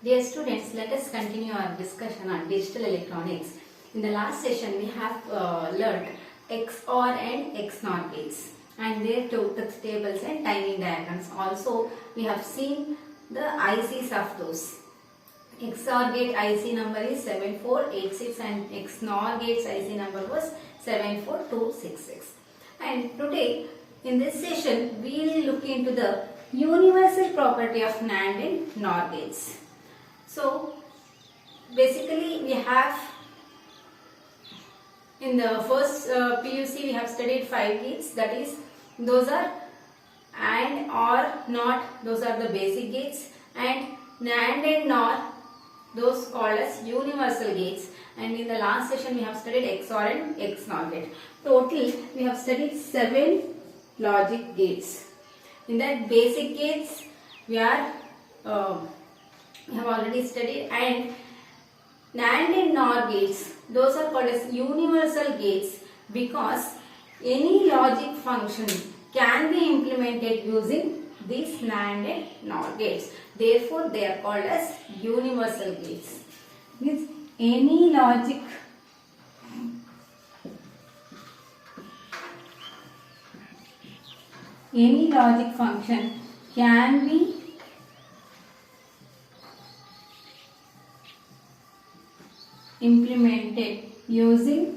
Dear students, let us continue our discussion on digital electronics. In the last session, we have learned XOR and XNOR gates and their truth tables and timing diagrams. Also, we have seen the ICs of those. XOR gate IC number is 7486 and XNOR gates IC number was 74266. And today, in this session, we will look into the universal property of NAND and NOR gates. So, basically we have in the first PUC we have studied 5 gates, that is those are AND, OR, NOT, those are the basic gates, and NAND and NOR, those called as universal gates. And in the last session we have studied XOR and XNOR gate. Total we have studied 7 logic gates. In that basic gates we have already studied, and NAND and NOR gates, those are called as universal gates because any logic function can be implemented using these NAND and NOR gates. Therefore, they are called as universal gates. Means any logic function can be implemented using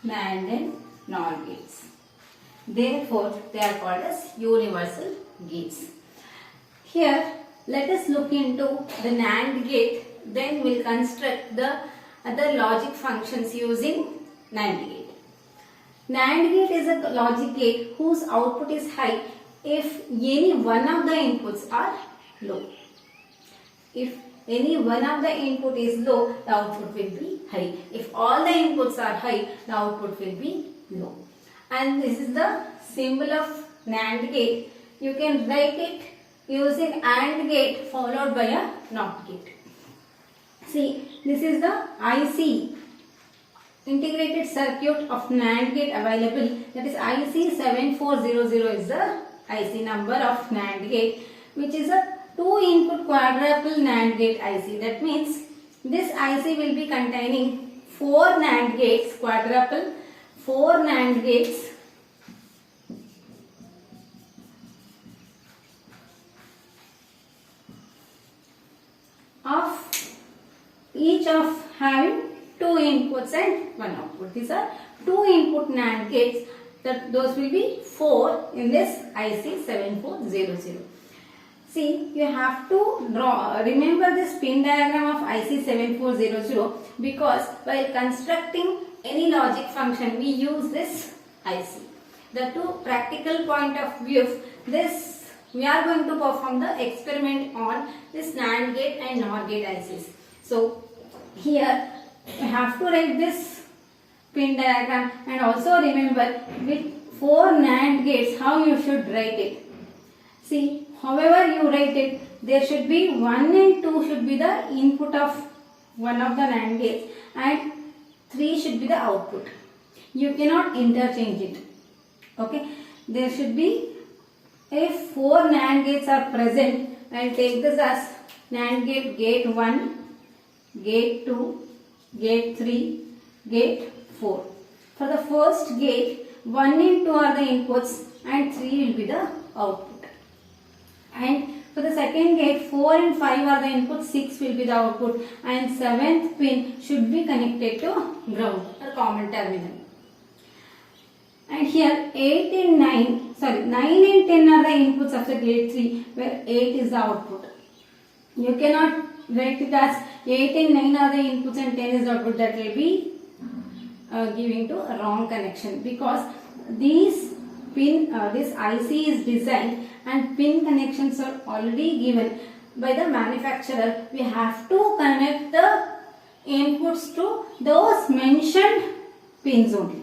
NAND and NOR gates. Therefore, they are called as universal gates. Here, let us look into the NAND gate, then we will construct the other logic functions using NAND gate. NAND gate is a logic gate whose output is high if any one of the inputs are low. If any one of the input is low, the output will be high. If all the inputs are high, the output will be low. And this is the symbol of NAND gate. You can write it using AND gate followed by a NOT gate. See, this is the IC, integrated circuit of NAND gate available. That is IC 7400 is the IC number of NAND gate, which is a 2-input quadruple NAND gate IC. That means this IC will be containing 4 NAND gates, quadruple, 4 NAND gates of each of having 2 inputs and 1 output. These are 2-input NAND gates. Those will be 4 in this IC 7400. See, you have to remember this pin diagram of IC 7400 because while constructing any logic function we use this IC. The two practical point of view, this we are going to perform the experiment on this NAND gate and NOR gate ICs. So here you have to write this pin diagram and also remember with 4 NAND gates how you should write it. See, however you write it, there should be 1 and 2 should be the input of one of the NAND gates and 3 should be the output. You cannot interchange it. Okay. There should be, if 4 NAND gates are present, I will take this as NAND gate, gate 1, gate 2, gate 3, gate 4. For the first gate, 1 and 2 are the inputs and 3 will be the output. And for the second gate, 4 and 5 are the inputs, 6 will be the output, and 7th pin should be connected to ground or common terminal. And here 9 and 10 are the inputs of the gate 3, where 8 is the output. You cannot write it as 8 and 9 are the inputs and 10 is the output. That will be giving to a wrong connection because this IC is designed and pin connections are already given by the manufacturer. We have to connect the inputs to those mentioned pins only.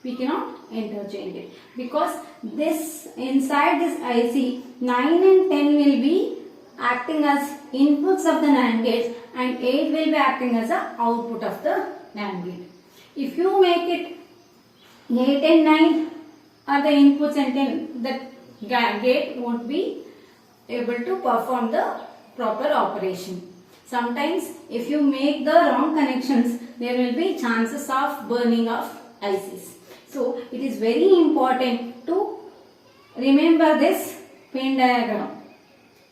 We cannot interchange it because this inside this IC 9 and 10 will be acting as inputs of the NAND gates and 8 will be acting as the output of the NAND gate. If you make it 8 and 9 are the inputs and 10, that gate won't be able to perform the proper operation. Sometimes if you make the wrong connections, there will be chances of burning of ICs. So it is very important to remember this pin diagram.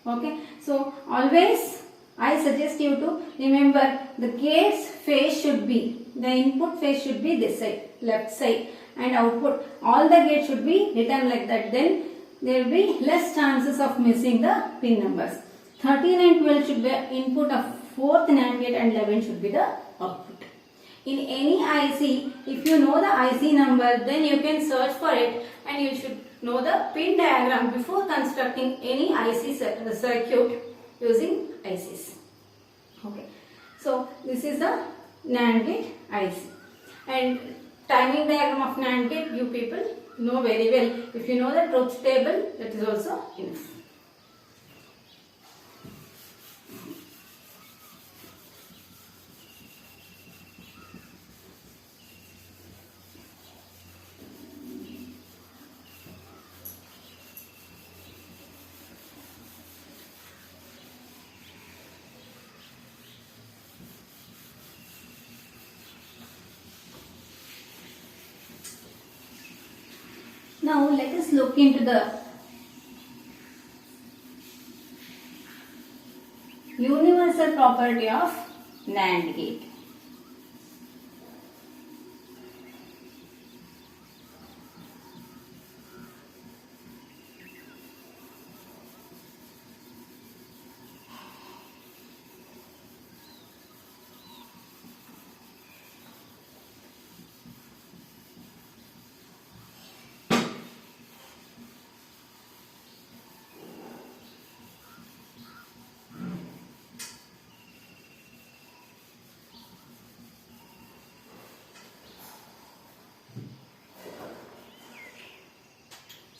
Okay, so always I suggest you to remember the gate's face should be, the input face should be this side, left side, and output, all the gates should be written like that. Then there will be less chances of missing the pin numbers. 13 and 12 should be input of 4th NAND gate and 11 should be the output. In any IC, if you know the IC number, then you can search for it and you should know the pin diagram before constructing any IC circuit using ICs. Okay, so this is the NAND gate IC, and timing diagram of NAND gate you people know very well. If you know the truth table, that is also enough. Now let us look into the universal property of NAND gate.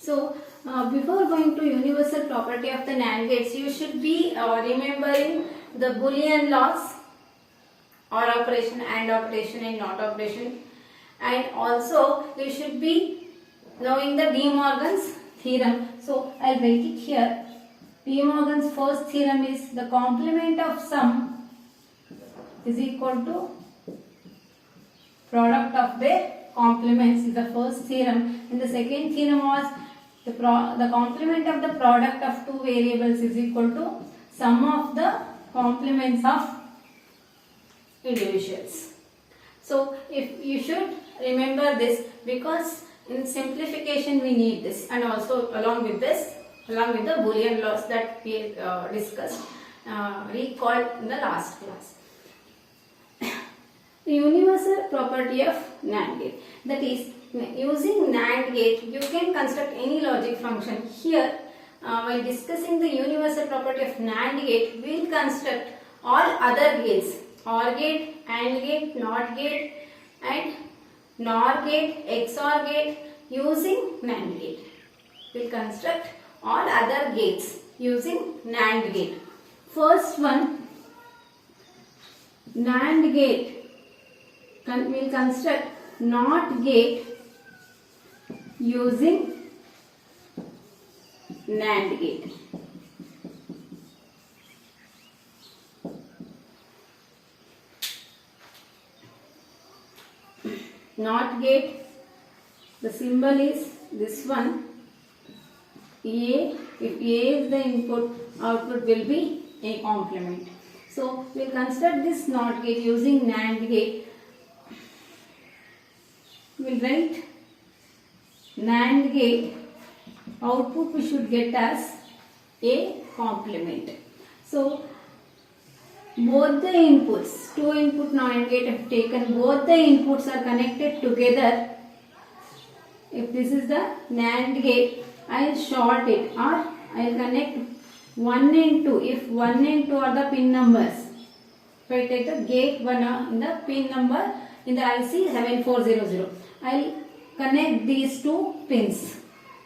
So before going to universal property of the NAND gates, you should be remembering the Boolean laws, or operation, and operation, and not operation, and also you should be knowing the De Morgan's theorem. So I'll write it here. De Morgan's first theorem is the complement of sum is equal to product of their complements is the first theorem, and the second theorem was the complement of the product of two variables is equal to sum of the complements of individuals. So if you should remember this, because in simplification we need this, and also along with the Boolean laws that we discussed, recalled in the last class. The universal property of NAND gate, that is, using NAND gate you can construct any logic function. Here while discussing the universal property of NAND gate, we will construct all other gates, OR gate, AND gate, NOT gate, and NOR gate, XOR gate using NAND gate. We will construct all other gates using NAND gate. First one, NAND gate, we will construct NOT gate using NAND gate. NOT gate, the symbol is this one, A. If A is the input, output will be A complement. So we will construct this NOT gate using NAND gate. We will write NAND gate, output we should get as A complement. So both the inputs, two input NAND gate have taken, both the inputs are connected together. If this is the NAND gate, I will short it, or I will connect 1 and 2. If 1 and 2 are the pin numbers, if I take the gate 1 in the pin number in the IC 7400, I will connect these two pins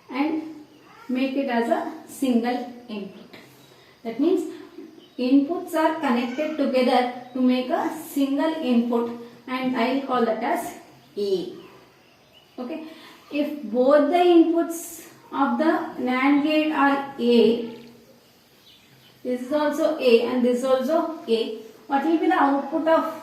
and make it as a single input. That means inputs are connected together to make a single input, and I will call that as A. Okay. If both the inputs of the NAND gate are A. This is also A and this is also A. What will be the output of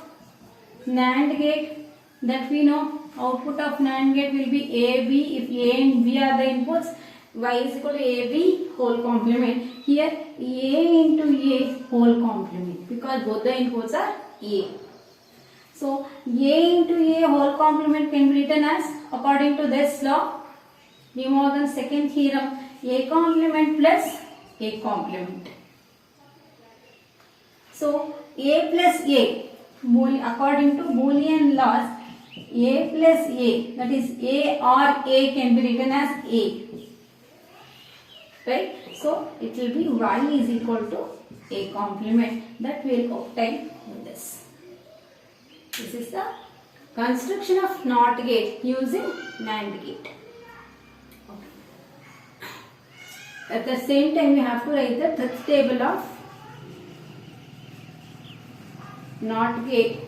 NAND gate? That we know, output of NAND gate will be AB. If A and B are the inputs, Y is equal to AB whole complement. Here A into A whole complement, because both the inputs are A. So A into A whole complement can be written as, according to this law, De Morgan's second theorem, A complement plus A complement. So A plus A, according to Boolean laws, A plus A, that is A or A, can be written as A. Right? So it will be Y is equal to A complement. That we will obtain in this. This is the construction of NOT gate using NAND gate. Okay. At the same time, we have to write the truth table of NOT gate.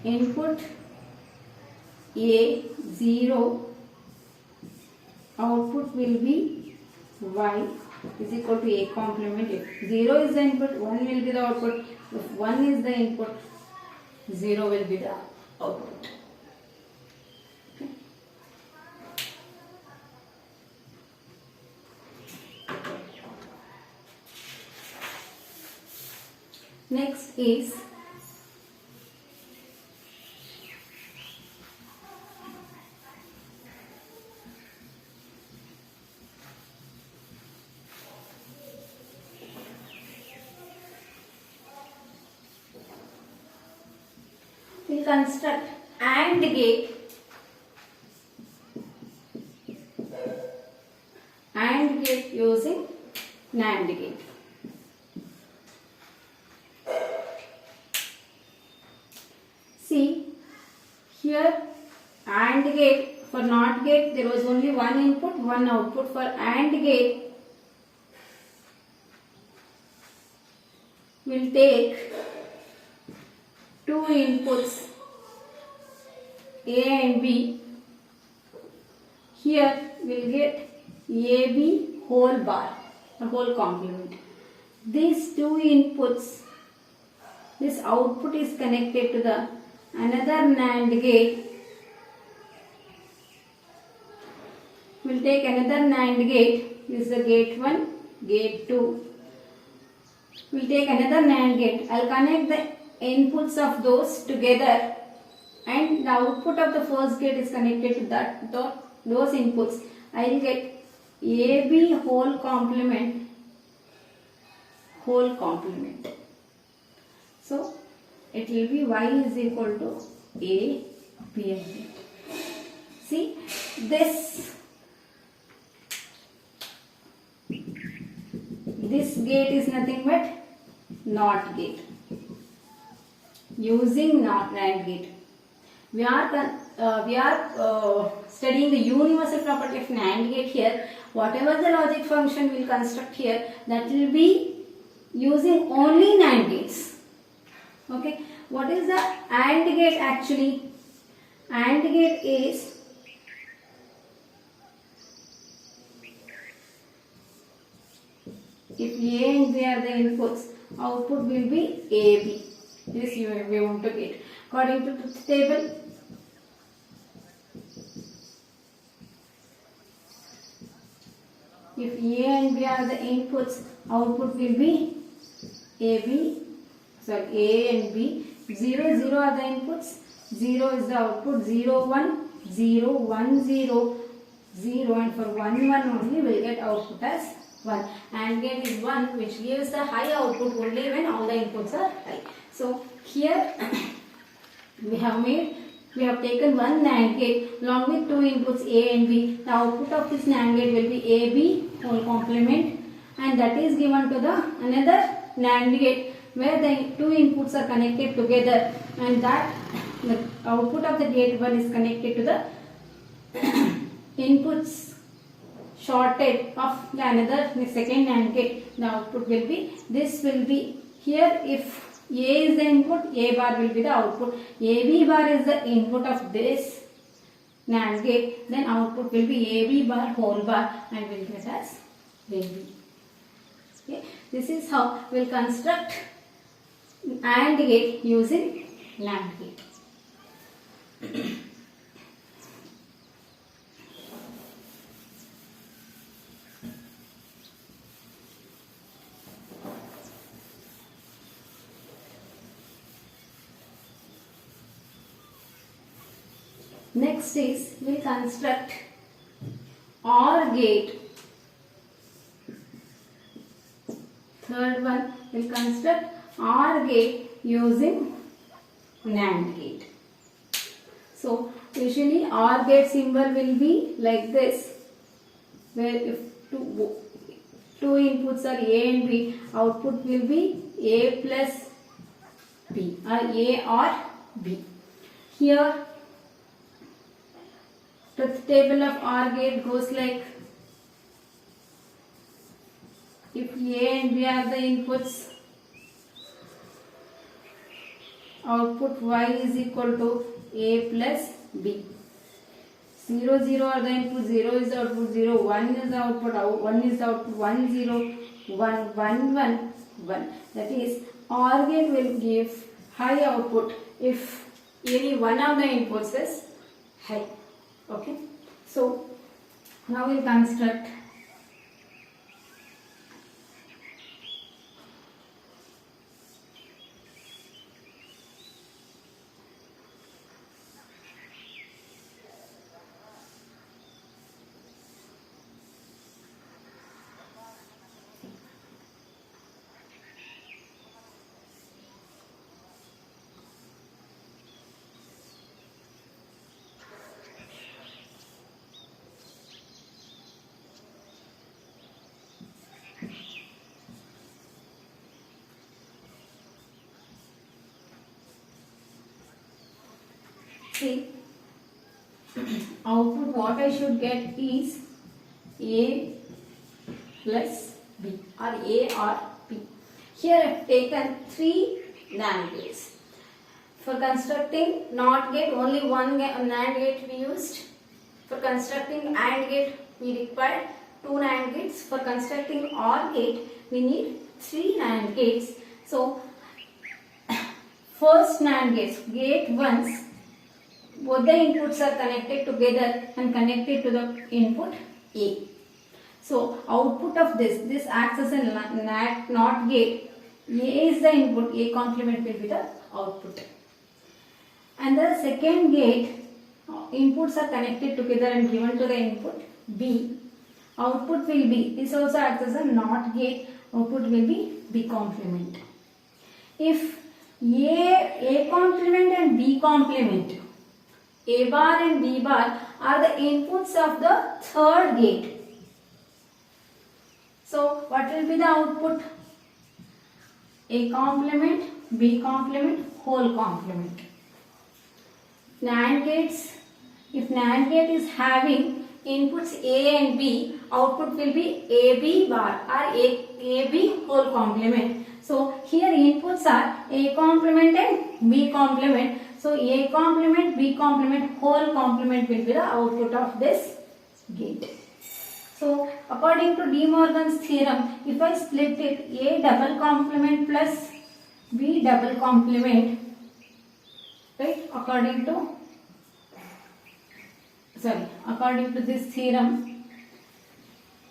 Input A 0, output will be Y is equal to A complement. If 0 is the input, 1 will be the output. If 1 is the input, 0 will be the output. Okay. Next is we construct AND gate. AND gate using NAND gate. See, here AND gate, for NOT gate there was only one input, one output. For AND gate, we will take two inputs A and B. Here we will get AB whole bar, a whole complement. These two inputs, this output is connected to the another NAND gate. We will take another NAND gate. This is the gate 1, gate 2. We will take another NAND gate. I will connect the inputs of those together, and the output of the first gate is connected to those inputs. I will get AB whole complement. So it will be Y is equal to A, B and B. See, this gate is nothing but NOT gate. Using NAND gate, we are studying the universal property of NAND gate here. Whatever the logic function we will construct here, that will be using only NAND gates. Okay. What is the AND gate actually? AND gate is if A and B are the inputs, output will be AB. This we want to get. According to the table, if A and B are the inputs, output will be A and B. 0, 0 are the inputs, 0 is the output, 0, 1, 0, 1, 0, 0, and for 1, 1 only we will get output as 1. AND gate is 1, which gives the high output only when all the inputs are high. So here we have taken one NAND gate along with two inputs A and B. The output of this NAND gate will be AB whole complement, and that is given to the another NAND gate where the two inputs are connected together, and that the output of the gate 1 is connected to the inputs shorted of the second NAND gate. The output will be, this will be here, if A is the input, A bar will be the output. AB bar is the input of this NAND gate, then output will be AB bar whole bar and will get as AB. Okay. This is how we'll construct AND gate using NAND gate. Next is we construct OR gate. Third one we will construct OR gate using NAND gate. So usually OR gate symbol will be like this, where if two inputs are A and B, output will be A plus B or A or B. Here truth table of OR gate goes like, if A and B are the inputs, output Y is equal to A plus B. 0, 0 are the input, 0 is the output, 0, 1 is the output, 1 is the output, 1, 0, 1, 1, 1, 1. That is, OR gate will give high output if any one of the inputs is high. Okay. So, now we will construct see, output what I should get is A plus B or A or B. Here I have taken 3 NAND gates. For constructing NOT gate, only one NAND gate we used. For constructing AND gate, we required 2 NAND gates. For constructing OR gate, we need 3 NAND gates. So, first NAND gates, gate 1's, both the inputs are connected together and connected to the input A. So, output of this acts as a NOT gate. A is the input, A complement will be the output. And the second gate, inputs are connected together and given to the input B. Output will be, this also acts as a NOT gate, output will be B complement. If A complement and B complement, A bar and B bar are the inputs of the third gate. So, what will be the output? A complement, B complement, whole complement. NAND gates, if NAND gate is having inputs A and B, output will be AB bar or AB whole complement. So, here inputs are A complement and B complement. So, A complement, B complement, whole complement will be the output of this gate. So, according to De Morgan's theorem, if I split it A double complement plus B double complement, right, according to this theorem,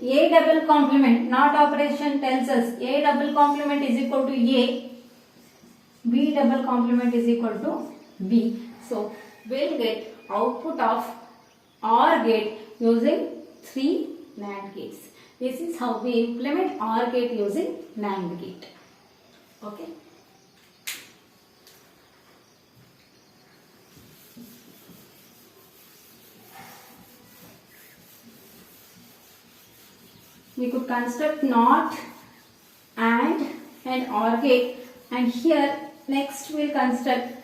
A double complement, NOT operation tells us A double complement is equal to A, B double complement is equal to B. So, we will get output of OR gate using 3 NAND gates. This is how we implement OR gate using NAND gate. Okay. We could construct NOT, AND OR gate, and here next we will construct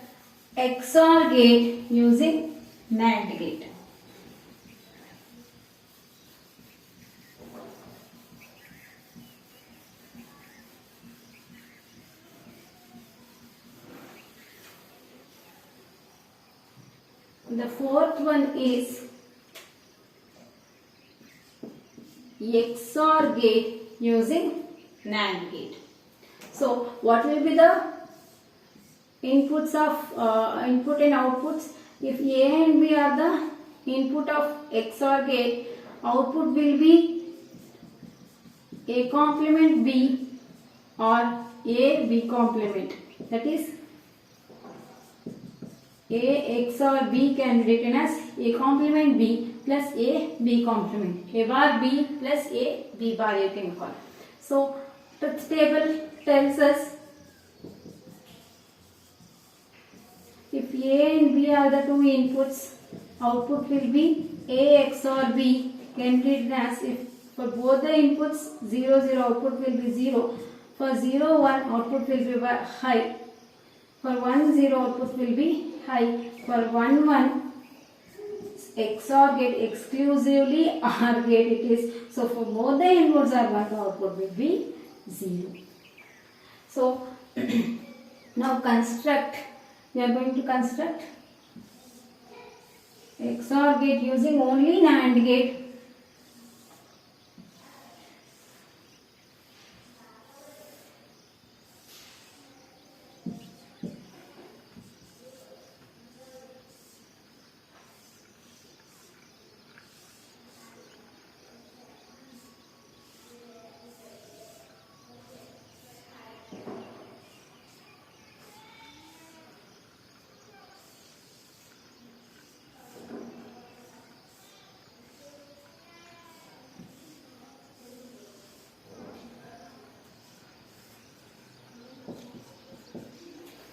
XOR gate using NAND gate. The fourth one is XOR gate using NAND gate. So what will be the inputs of input and outputs? If A and B are the input of XOR gate, output will be A complement B or A B complement. That is, A XOR B can be written as A complement B plus A B complement. A bar B plus A B bar you can call. So truth table tells us if A and B are the two inputs, output will be A XOR B can be written as, if for both the inputs 0 0, output will be 0. For 0 1, output will be high. For 1 0, output will be high. For 1 1, XOR gate, exclusively OR gate it is. So for both the inputs are 1, the output will be 0. So now construct. We are going to construct XOR gate using only NAND gate.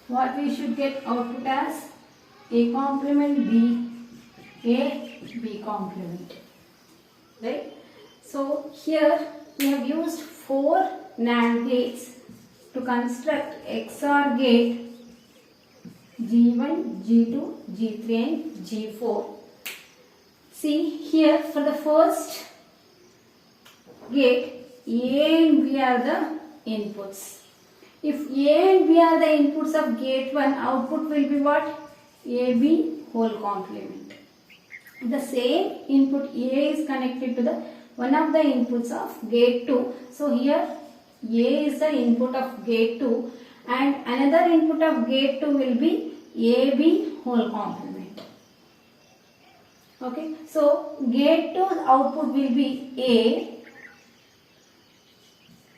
What we should get output as? A complement B, A B complement. Right? So here we have used 4 NAND gates to construct XOR gate G1, G2, G3 and G4. See here, for the first gate, A and B are the inputs. If A and B are the inputs of gate 1, output will be what? AB whole complement. The same input A is connected to the one of the inputs of gate 2. So here A is the input of gate 2 and another input of gate 2 will be AB whole complement. Okay, so gate 2's output will be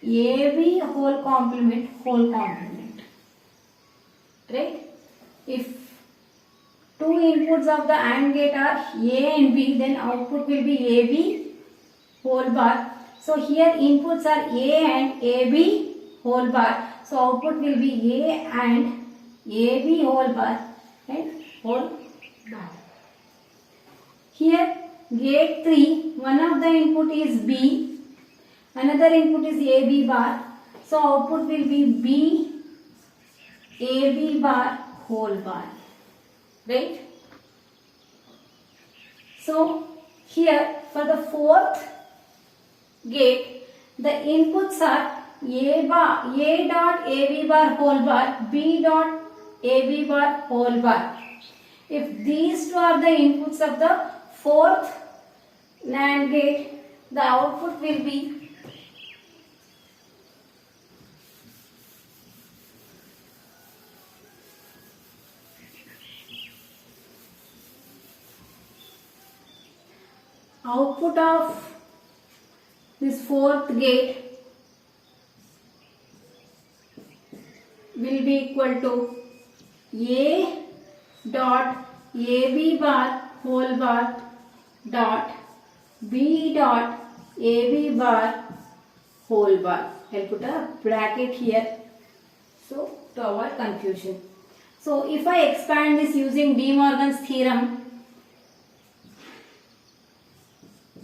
AB whole complement, right? If two inputs of the AND gate are A and B, then output will be AB whole bar. So here inputs are A and AB whole bar. So output will be A and AB whole bar and whole bar. Here gate 3, one of the input is B. Another input is AB bar. So output will be B AB bar whole bar. Right? So here for the fourth gate, the inputs are A dot AB bar whole bar, B dot AB bar whole bar. If these two are the inputs of the fourth NAND gate, the output will be output of this fourth gate will be equal to A dot AB bar whole bar dot B dot AB bar whole bar. I'll put a bracket here so to avoid confusion. So if I expand this using De Morgan's theorem,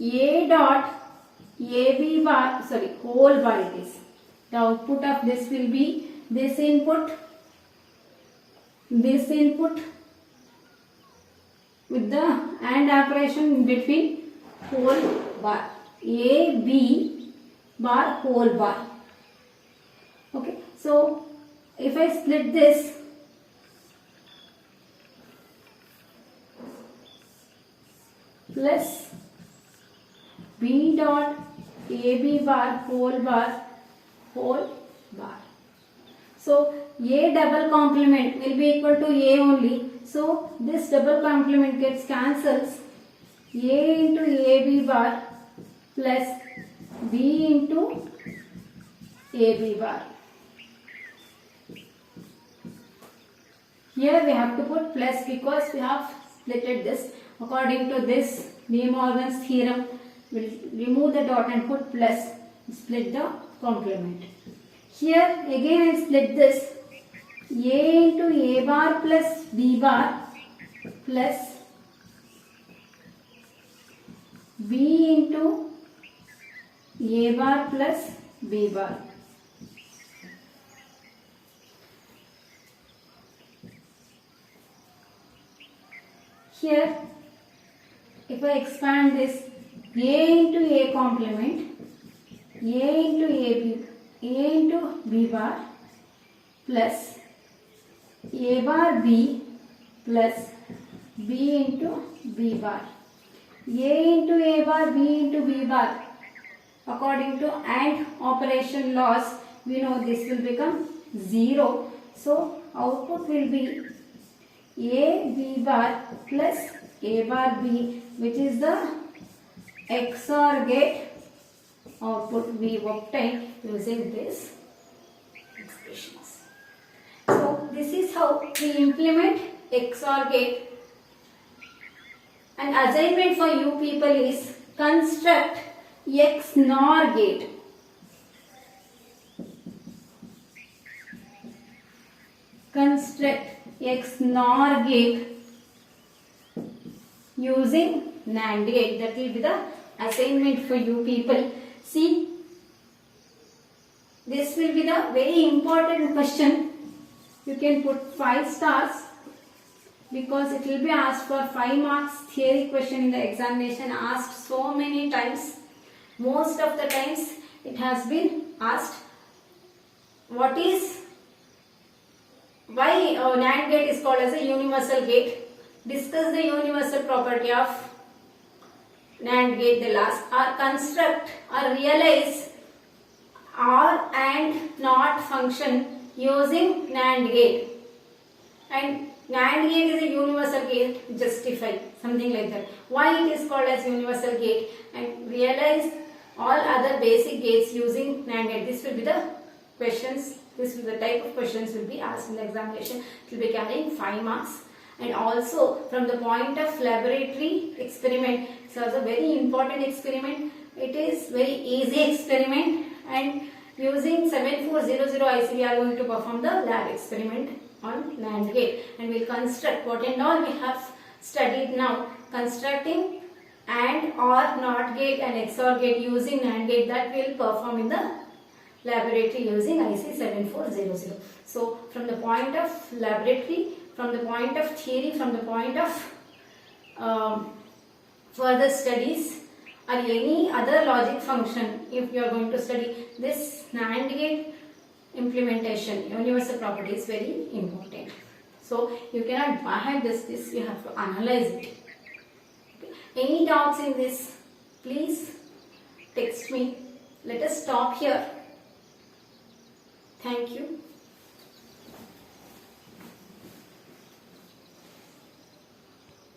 A dot AB bar, whole bar it is. The output of this will be this input with the AND operation between whole bar. AB bar whole bar. Okay, so if I split this, plus B dot AB bar whole bar whole bar. So A double complement will be equal to A only. So this double complement gets cancels. A into AB bar plus B into AB bar. Here we have to put plus because we have splitted this. According to this De Morgan's theorem, we'll remove the dot and put plus, split the complement. Here again I split this. A into A bar plus B bar plus B into A bar plus B bar. Here, if I expand this, A into A complement, A into A into B bar plus A bar B plus B into B bar. A into A bar, B into B bar. According to AND operation laws, we know this will become 0. So, output will be A B bar plus A bar B, which is the XOR gate output we obtain using this expressions. So this is how we implement XOR gate. An assignment for you people is construct XNOR gate. Construct XNOR gate using NAND gate. That will be the assignment for you people. See, this will be the very important question. You can put 5 stars because it will be asked for 5 marks theory question in the examination, asked so many times. Most of the times it has been asked why NAND gate is called as a universal gate. Discuss the universal property of NAND gate. The last or construct or realize OR and NOT function using NAND gate. And NAND gate is a universal gate. Justify something like that. Why it is called as universal gate, and realize all other basic gates using NAND gate. This will be the questions. This is the type of questions will be asked in the examination. It will be carrying 5 marks. And also from the point of laboratory experiment, so it's a very important experiment. It is very easy experiment, and using 7400 IC we are going to perform the lab experiment on NAND gate, and we will construct what and all we have studied now, constructing AND OR NOT gate and XOR gate using NAND gate, that we will perform in the laboratory using IC 7400. So from the point of laboratory, from the point of theory, from the point of further studies or any other logic function, if you are going to study this NAND gate implementation, universal property is very important. So you cannot byhead this, you have to analyze it. Okay. Any doubts in this, please text me. Let us stop here. Thank you.